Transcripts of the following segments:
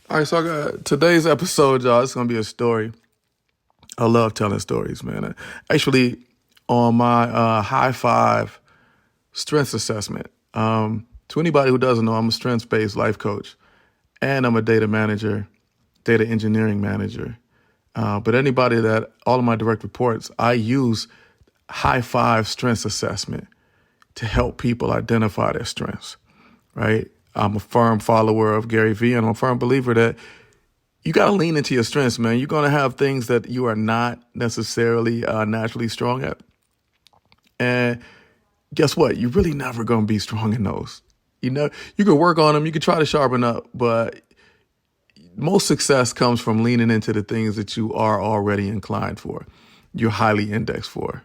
All right, so I got today's episode, y'all. It's gonna be a story. I love telling stories, man. Actually, on my high five strengths assessment, to anybody who doesn't know, I'm a strengths-based life coach, and I'm a data manager, data engineering manager. But anybody that all of my direct reports, I use high five strengths assessment to help people identify their strengths. Right? I'm a firm follower of Gary Vee, and I'm a firm believer that you got to lean into your strengths, man. You're going to have things that you are not necessarily naturally strong at. And guess what? You're really never going to be strong in those. You know, you can work on them, you can try to sharpen up, but most success comes from leaning into the things that you are already inclined for, you're highly indexed for,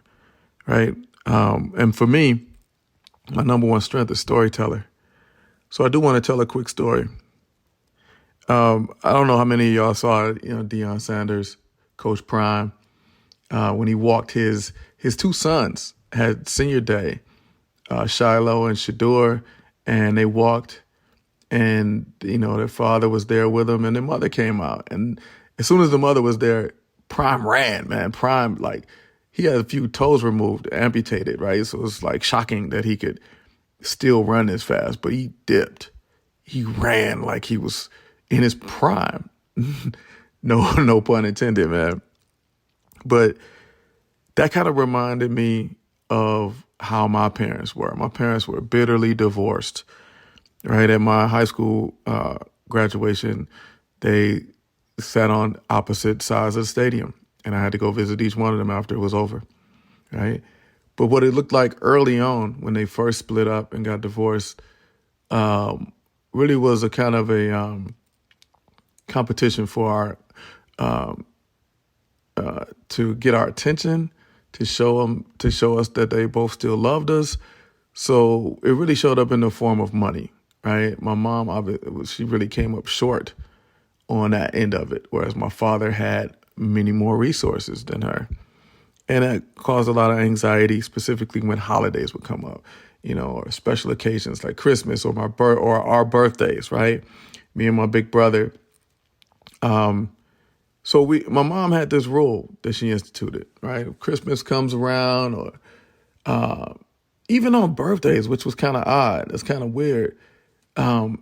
right? And for me, my number one strength is storyteller. So I do want to tell a quick story. I don't know how many of y'all saw, Deion Sanders, Coach Prime, when he walked his two sons had senior day, Shiloh and Shador, and they walked, and their father was there with them, and their mother came out, and as soon as the mother was there, Prime ran, man. Prime, like, he had a few toes removed, amputated, right? So it was like shocking that he could still run this fast, but he dipped. He ran like he was in his prime. No pun intended, man. But that kind of reminded me of how my parents were. My parents were bitterly divorced. Right at my high school graduation, they sat on opposite sides of the stadium, and I had to go visit each one of them after it was over. Right, but what it looked like early on when they first split up and got divorced really was a kind of a competition for to get our attention, to show us that they both still loved us. So it really showed up in the form of money, right? My mom, she really came up short on that end of it, whereas my father had many more resources than her. And that caused a lot of anxiety, specifically when holidays would come up, or special occasions like Christmas or or our birthdays, right? Me and my big brother. So my mom had this rule that she instituted, right? If Christmas comes around, or even on birthdays, which was kind of odd. It's kind of weird. So,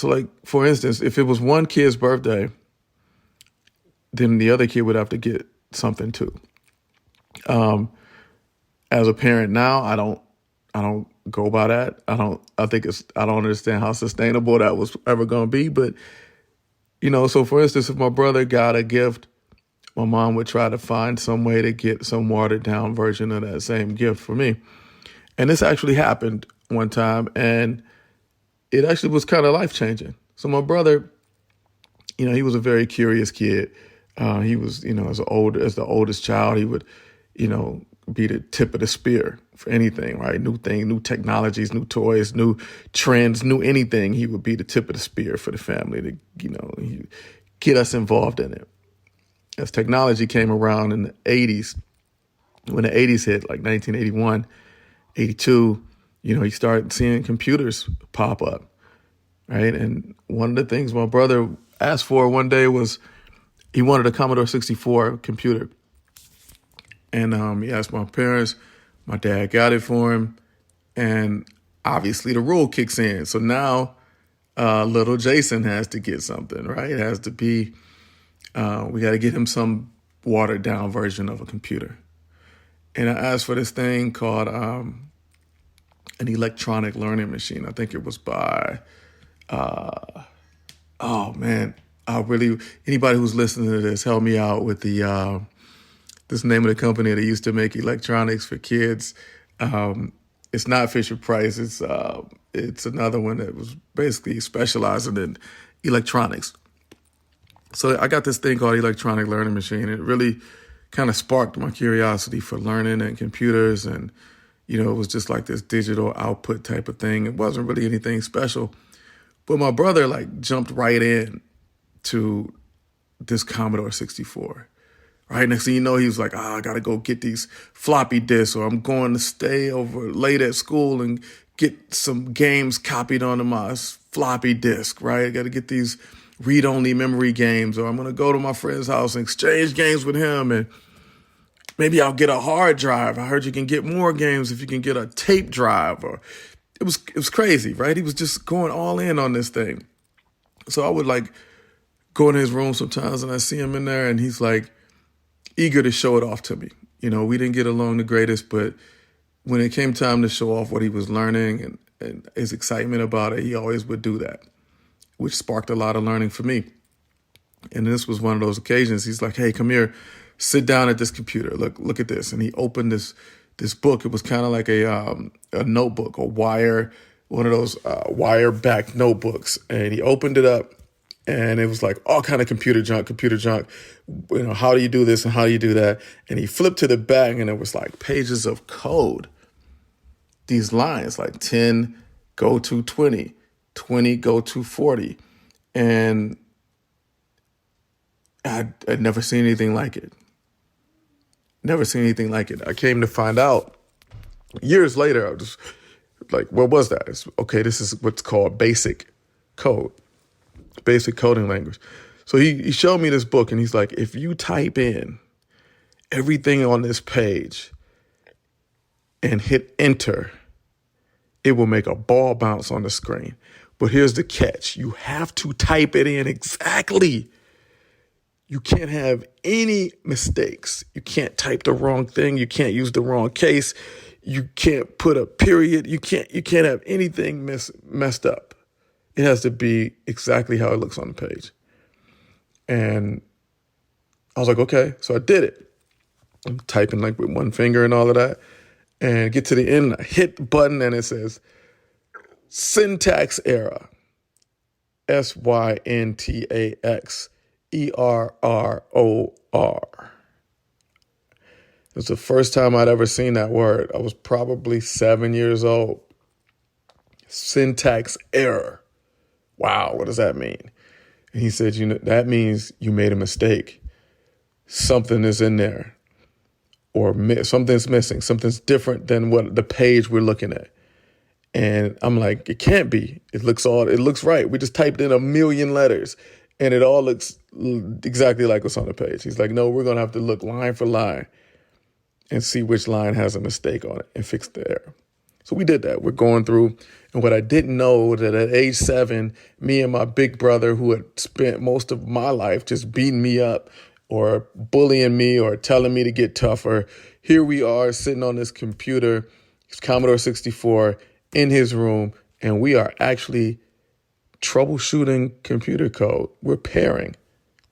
like, for instance, if it was one kid's birthday, then the other kid would have to get something too. As a parent now, I don't go by that. I don't understand how sustainable that was ever going to be. But, so for instance, if my brother got a gift, my mom would try to find some way to get some watered down version of that same gift for me. And this actually happened one time, and it actually was kind of life changing. So my brother, he was a very curious kid. He was, as the oldest child, he would, be the tip of the spear for anything, right? New technologies, new toys, new trends, new anything. He would be the tip of the spear for the family to, get us involved in it. As technology came around in the 80s, when the 80s hit, like 1981, 82, you started seeing computers pop up, right? And one of the things my brother asked for one day was he wanted a Commodore 64 computer. And he asked my parents. My dad got it for him. And obviously the rule kicks in. So now little Jason has to get something, right? It has to be, we got to get him some watered down version of a computer. And I asked for this thing called an electronic learning machine. I think it was by, oh man, anybody who's listening to this, help me out with this name of the company that used to make electronics for kids. It's not Fisher Price. It's another one that was basically specializing in electronics. So I got this thing called electronic learning machine. It really kind of sparked my curiosity for learning and computers. And, it was just like this digital output type of thing. It wasn't really anything special. But my brother jumped right in to this Commodore 64. Right, next thing you know, he was like, I got to go get these floppy disks, or I'm going to stay over late at school and get some games copied onto my floppy disk, right? I got to get these read-only memory games, or I'm going to go to my friend's house and exchange games with him, and maybe I'll get a hard drive. I heard you can get more games if you can get a tape drive. Or it was crazy, right? He was just going all in on this thing. So I would like go in his room sometimes, and I see him in there, and he's like eager to show it off to me. We didn't get along the greatest, but when it came time to show off what he was learning and his excitement about it, he always would do that, which sparked a lot of learning for me. And this was one of those occasions. He's like, "Hey, come here, sit down at this computer. Look at this." And he opened this book. It was kind of like a notebook, one of those wire-backed notebooks. And he opened it up, and it was like all kind of computer junk. How do you do this and how do you do that? And he flipped to the back, and it was like pages of code. These lines like 10 go to 20, 20 go to 40. And I'd never seen anything like it. Never seen anything like it. I came to find out years later, I was just like, what was that? This is what's called basic code, basic coding language. So he showed me this book, and he's like, if you type in everything on this page and hit enter, it will make a ball bounce on the screen. But here's the catch. You have to type it in exactly. You can't have any mistakes. You can't type the wrong thing. You can't use the wrong case. You can't put a period. You can't have anything messed up. It has to be exactly how it looks on the page. And I was like, okay. So I did it. I'm typing like with one finger and all of that. And get to the end, I hit the button, and it says syntax error. syntax error. It was the first time I'd ever seen that word. I was probably 7 years old. Syntax error. Wow, what does that mean? And he said, that means you made a mistake. Something is in there, or something's missing. Something's different than what the page we're looking at. And I'm like, it can't be. It looks right. We just typed in 1,000,000 letters, and it all looks exactly like what's on the page. He's like, no, we're going to have to look line for line and see which line has a mistake on it and fix the error. So we did that. We're going through. And what I didn't know, that at age 7, me and my big brother, who had spent most of my life just beating me up or bullying me or telling me to get tougher, here we are sitting on this computer, Commodore 64, in his room, and we are actually troubleshooting computer code. We're pairing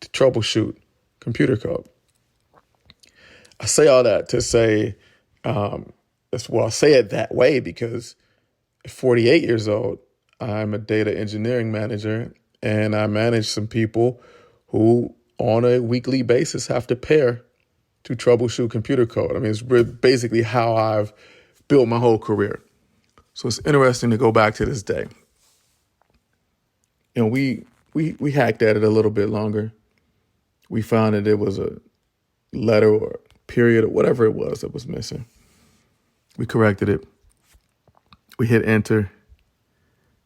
to troubleshoot computer code. I say all that to say, I say it that way because at 48 years old, I'm a data engineering manager, and I manage some people who on a weekly basis have to pair to troubleshoot computer code. I mean, it's basically how I've built my whole career. So it's interesting to go back to this day. We hacked at it a little bit longer. We found that it was a letter or period or whatever it was that was missing. We corrected it. We hit enter,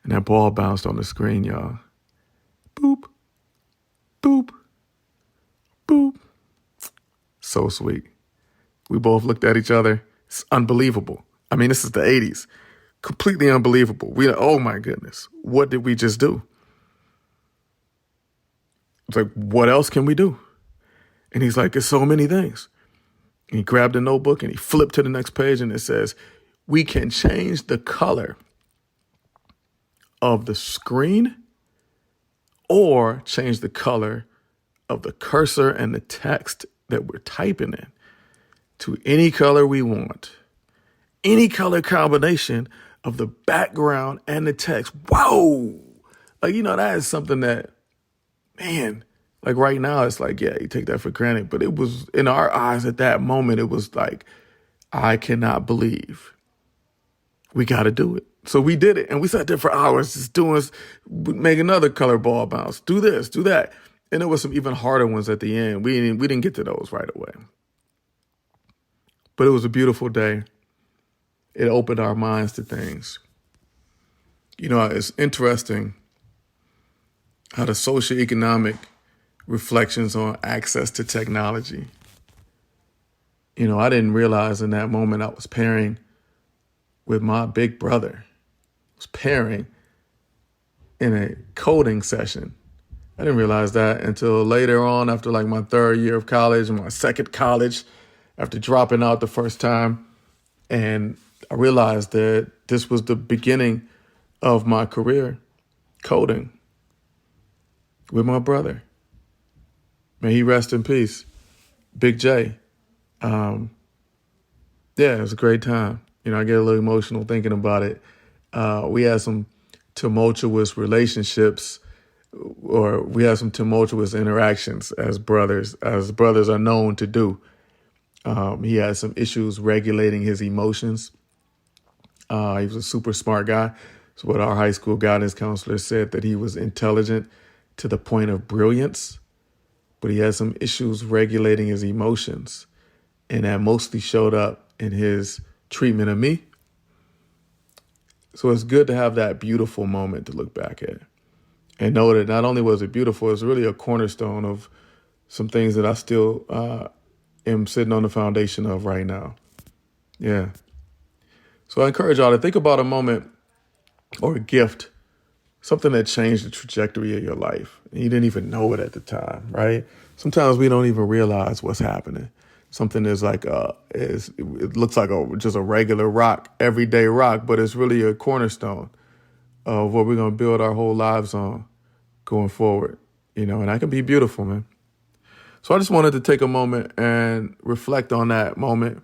and that ball bounced on the screen, y'all. Boop, boop, boop. So sweet. We both looked at each other. It's unbelievable. I mean, this is the 80s. Completely unbelievable. Oh my goodness. What did we just do? It's like, what else can we do? And he's like, there's so many things. And he grabbed a notebook and he flipped to the next page, and it says, we can change the color of the screen or change the color of the cursor and the text that we're typing in to any color we want. Any color combination of the background and the text. Whoa! That is something that, man, like right now, it's like, yeah, you take that for granted. But it was, in our eyes at that moment, it was like, I cannot believe we got to do it. So we did it. And we sat there for hours just make another color ball bounce. Do this, do that. And there was some even harder ones at the end. We didn't get to those right away. But it was a beautiful day. It opened our minds to things. It's interesting The socioeconomic reflections on access to technology. I didn't realize in that moment I was pairing with my big brother. I was pairing in a coding session. I didn't realize that until later on, after like my third year of college and my second college, after dropping out the first time. And I realized that this was the beginning of my career, coding, with my brother. May he rest in peace. Big J. Yeah, it was a great time. I get a little emotional thinking about it. We had some tumultuous relationships, or we had some tumultuous interactions as brothers are known to do. He had some issues regulating his emotions. He was a super smart guy. So what our high school guidance counselor said, that he was intelligent to the point of brilliance, but he had some issues regulating his emotions. And that mostly showed up in his treatment of me. So it's good to have that beautiful moment to look back at and know that not only was it beautiful, it's really a cornerstone of some things that I still am sitting on the foundation of right now. Yeah. So I encourage y'all to think about a moment or a gift, something that changed the trajectory of your life. And you didn't even know it at the time, right? Sometimes we don't even realize what's happening. Something is like it looks like just a regular rock, everyday rock, but it's really a cornerstone of what we're going to build our whole lives on going forward. And that can be beautiful, man. So I just wanted to take a moment and reflect on that moment,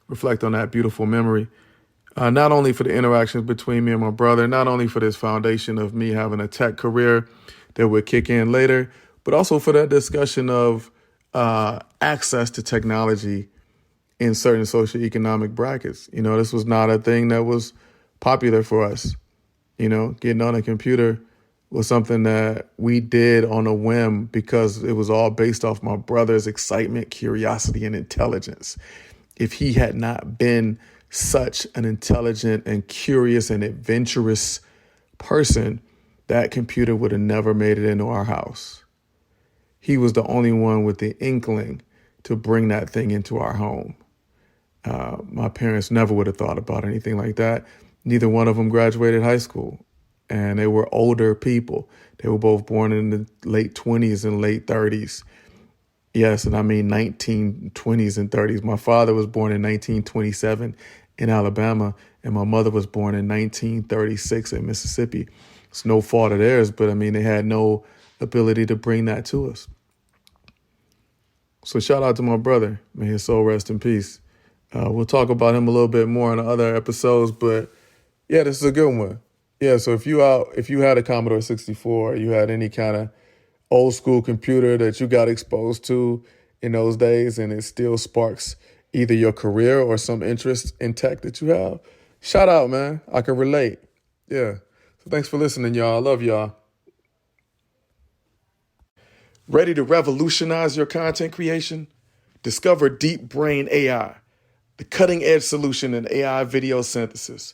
reflect on that beautiful memory, not only for the interactions between me and my brother, not only for this foundation of me having a tech career that would kick in later, but also for that discussion of access to technology in certain socioeconomic brackets. This was not a thing that was popular for us. Getting on a computer was something that we did on a whim because it was all based off my brother's excitement, curiosity, and intelligence. If he had not been such an intelligent and curious and adventurous person, that computer would have never made it into our house. He was the only one with the inkling to bring that thing into our home. My parents never would have thought about anything like that. Neither one of them graduated high school, and they were older people. They were both born in the late 20s and late 30s. Yes, and I mean 1920s and 30s. My father was born in 1927 in Alabama, and my mother was born in 1936 in Mississippi. It's no fault of theirs, but they had no ability to bring that to us. So shout out to my brother. May his soul rest in peace. We'll talk about him a little bit more in other episodes, but yeah, this is a good one. Yeah, so if you had a Commodore 64, you had any kind of old school computer that you got exposed to in those days, and it still sparks either your career or some interest in tech that you have, shout out, man. I can relate. Yeah. So thanks for listening, y'all. I love y'all. Ready to revolutionize your content creation? Discover Deep Brain AI, the cutting-edge solution in AI video synthesis.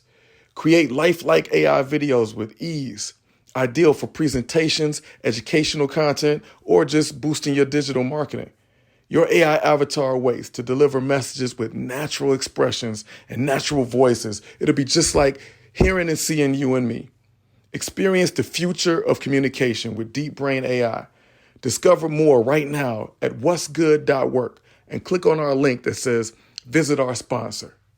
Create lifelike AI videos with ease, ideal for presentations, educational content, or just boosting your digital marketing. Your AI avatar waits to deliver messages with natural expressions and natural voices. It'll be just like hearing and seeing you and me. Experience the future of communication with Deep Brain AI. Discover more right now at what'sgood.work and click on our link that says visit our sponsor.